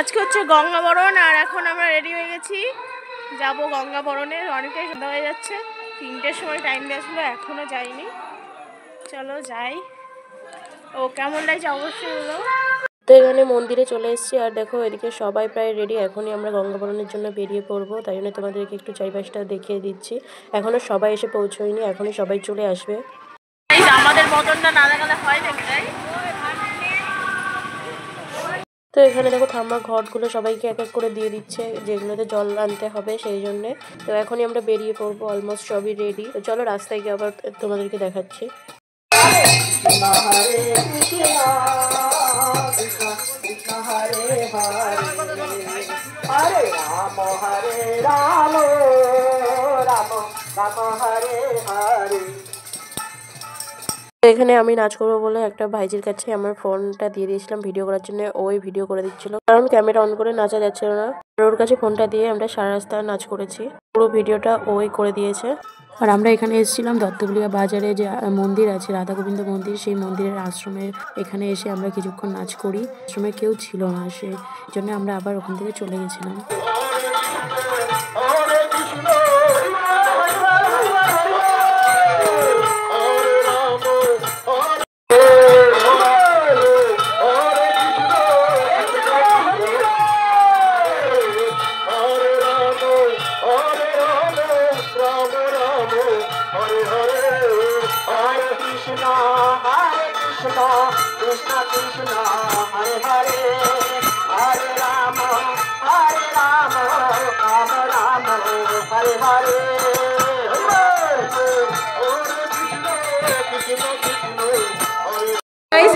আজকে হচ্ছে গঙ্গাবরণ, আর এখন আমরা রেডি হয়ে গেছি, যাব গঙ্গাবরণে। অনেকটাই সন্ধ্যা হয়ে যাচ্ছে, 3টের সময় টাইম দিয়েছিল, এখনো যাইনি। চলো যাই। ও কেমন লাগছে অবশ্যই বলো। তো এখানে মন্দিরে চলে এসেছি, আর দেখো এদিকে সবাই প্রায় রেডি। এখনই আমরা গঙ্গাবরণের জন্য বেরিয়ে পড়বো, তাই জন্য তোমাদেরকে একটু চারিপাশটা দেখিয়ে দিচ্ছি। এখনো সবাই এসে পৌঁছয়নি, এখনই সবাই চলে আসবে। আমাদের বদনটা না দেখালে হয় নাকি? তাই তো এখানে দেখো ঠাম্মা ঘটগুলো সবাইকে এক এক করে দিয়ে দিচ্ছে, যেগুলোতে জল আনতে হবে সেই জন্যে। তো এখনই আমরা বেরিয়ে পড়বো, অলমোস্ট সবই রেডি। তো চলো রাস্তায় গিয়ে আবার তোমাদেরকে দেখাচ্ছি। এখানে আমি নাচ করবো বলে একটা ভাইজির কাছে আমার ফোনটা দিয়ে দিয়েছিলাম ভিডিও করার জন্য। ওই ভিডিও করে দিচ্ছিল, কারণ ক্যামেরা অন করে নাচা যাচ্ছিল না। ওর কাছে ফোনটা দিয়ে আমরা সারা রাস্তা নাচ করেছি, পুরো ভিডিওটা ওই করে দিয়েছে। আর আমরা এখানে এসেছিলাম দত্তগুলিয়া বাজারে যে মন্দির আছে, রাধা গোবিন্দ মন্দির, সেই মন্দিরের আশ্রমের এখানে এসে আমরা কিছুক্ষণ নাচ করি। আশ্রমে কেউ ছিল না, সেই জন্য আমরা আবার ওখান থেকে চলে গেছিলাম।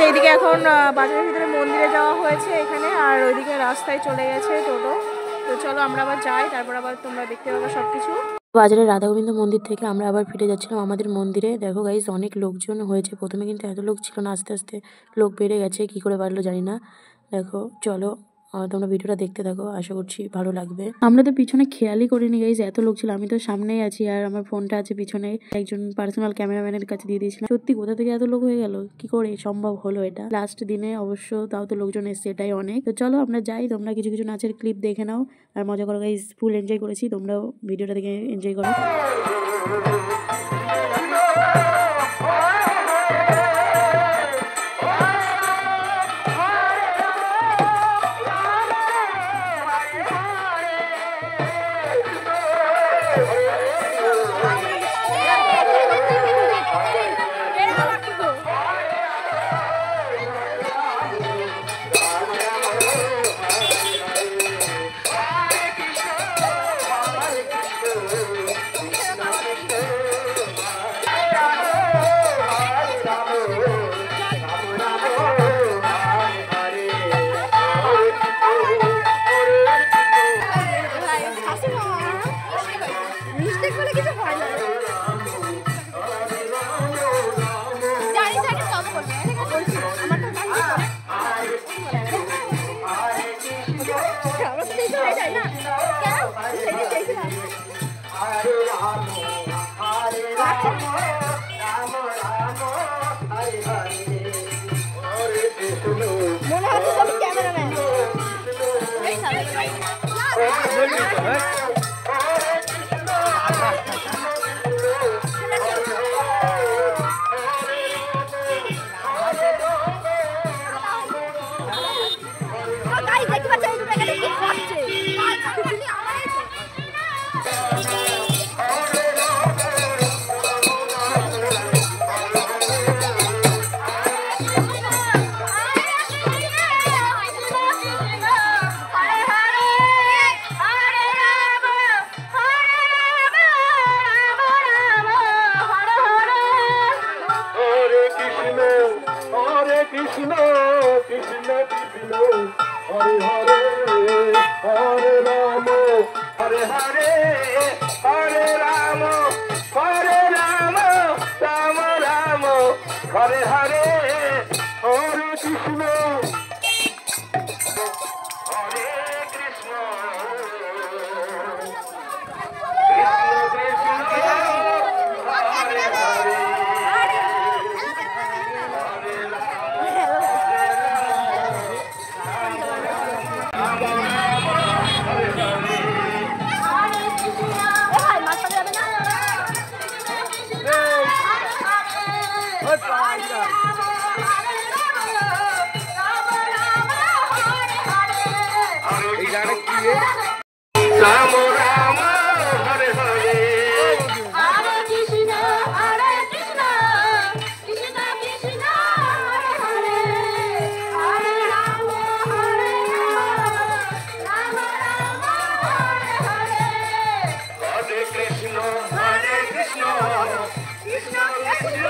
এইদিকে এখন বাজারের ভিতরে মন্দিরে যাওয়া হয়েছে এখানে, আর ওইদিকে রাস্তায় চলে গেছে টোটো। তো চলো আমরা আবার যাই, তারপর আবার তোমরা দেখতে পাবো সবকিছু। বাজারে রাধা গোবিন্দ মন্দির থেকে আমরা আবার ফিরে যাচ্ছিলাম আমাদের মন্দিরে। দেখো গাইস, অনেক লোকজন হয়েছে। প্রথমে কিন্তু এত লোক ছিল না, আস্তে আস্তে লোক বেড়ে গেছে, কি করে বাড়লো জানি না। দেখো চলো তোমরা ভিডিওটা দেখতে থাকো, আশা করছি ভালো লাগবে। আমরা তো পিছনে খেয়ালই করিনি গাইস, এত লোক ছিল। আমি তো সামনেই আছি, আর আমার ফোনটা আছে পিছনে, একজন পার্সোনাল ক্যামেরাম্যানের কাছে দিয়ে দিয়েছিলাম। সত্যি কোথা থেকে এত লোক হয়ে গেল, কি করে সম্ভব হলো এটা? লাস্ট দিনে অবশ্য, তাও তো লোকজন এসছে, এটাই অনেক। তো চলো আমরা যাই, তোমরা কিছু কিছু নাচের ক্লিপ দেখে নাও আর মজা করো গাইস। ফুল এনজয় করেছি, তোমরাও ভিডিওটা দেখে এনজয় করো। Hare Hare, Hare Krishna, Hare Krishna, Krishna Krishna, Hare Hare, Hare Rama, Hare Rama, Ram Ram Hare Hare Hare Krishna Krishna Krishna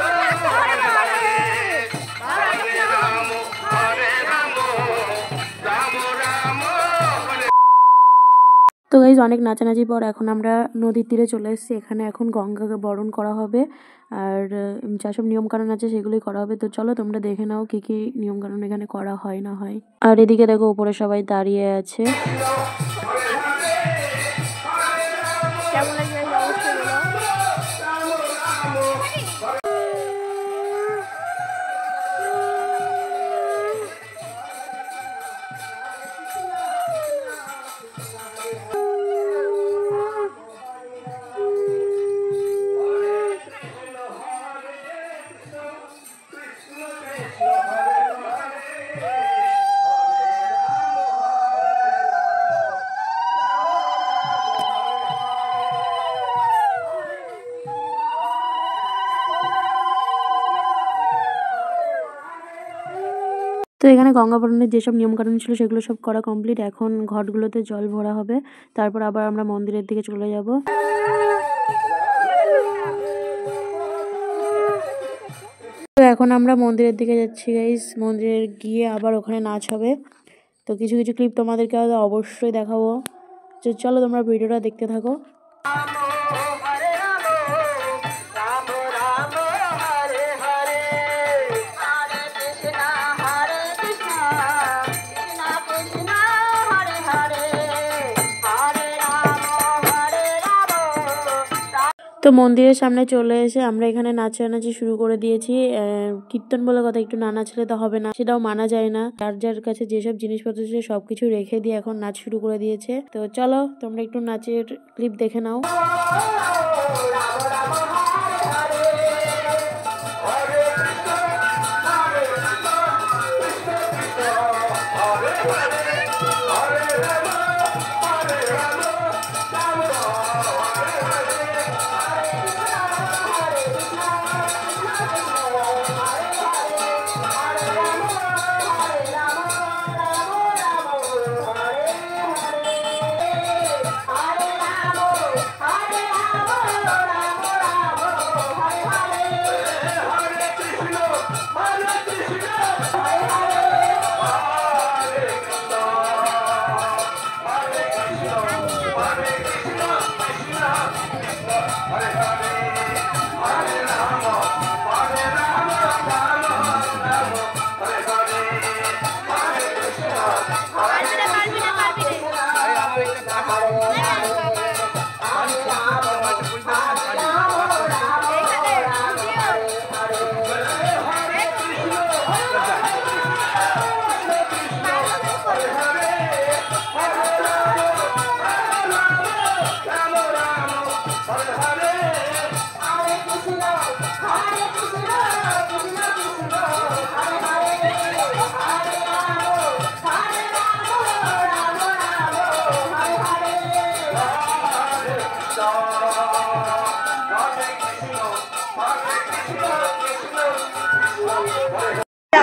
Hare Hare Hare Ram Ram Ram হরে। তো গাইজ অনেক নাচানাচির পর এখন আমরা নদীর তীরে চলে এসেছি। এখানে এখন গঙ্গাকে বরণ করা হবে আর যা সব নিয়মকানুন আছে সেগুলোই করা হবে। তো চলো তোমরা দেখে নাও কি কি নিয়মকানুন এখানে করা হয় না হয়। আর এদিকে দেখো উপরে সবাই দাঁড়িয়ে আছে। কেমন লাগছে অবশ্যই বলো। তো এখানে গঙ্গা বরণের যেসব নিয়মকানুন ছিল সেগুলো সব করা কমপ্লিট। এখন ঘটগুলোতে জল ভরা হবে, তারপর আবার আমরা মন্দিরের দিকে চলে যাব। তো এখন আমরা মন্দিরের দিকে যাচ্ছি গাইস। মন্দিরে গিয়ে আবার ওখানে নাচ হবে। তো কিছু কিছু ক্লিপ তোমাদেরকে অবশ্যই দেখাবো। তো চলো তোমরা ভিডিওটা দেখতে থাকো। তো মন্দিরের সামনে চলে এসে আমরা এখানে নাচানাচি শুরু করে দিয়েছি। কীর্তন বলে কথা, একটু না নাচলে তো হবে না, সেটাও মানা যায় না। যার যার কাছে যেসব জিনিসপত্র ছিল সবকিছু রেখে দিয়ে এখন নাচ শুরু করে দিয়েছে। তো চলো তোমরা একটু নাচের ক্লিপ দেখে নাও।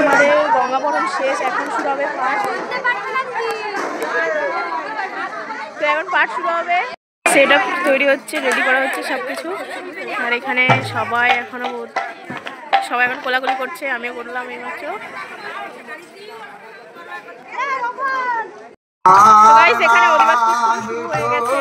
আমাদের গঙ্গা বরণ শেষ, এখন শুরু হবে পাঠ। তো এখন পাঠ শুরু হবে, সেট আপ তৈরি হচ্ছে, রেডি করা হচ্ছে সবকিছু। আর এখানে সবাই এখন কোলাকুলি করছে, আমিও করলাম এইমাত্র। তো গাইস এখানে অধিবাস শুরু হয়ে গেছে।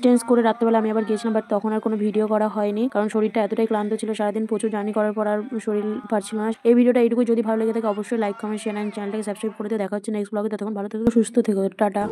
চেঞ্জ করে রাত্রেবেলা আমি আবার গেছিলাম, বাট তখন আর কোনো ভিডিও করা হয়নি, কারণ শরীরটা এতটাই ক্লান্ত ছিল, সারাদিন প্রচুর জার্নি করার পর আর শরীর পারছিল না। এই ভিডিওটা এইটুকু, যদি ভালো লেগে থাকে অবশ্যই লাইক কমেন্ট শেয়ার এন্ড চ্যানেলটাকে সাবস্ক্রাইব করে দিয়ে দেখা হচ্ছে নেক্সট ব্লগে। ততক্ষণ ভালো থেকো, সুস্থ থেকো, টাটা।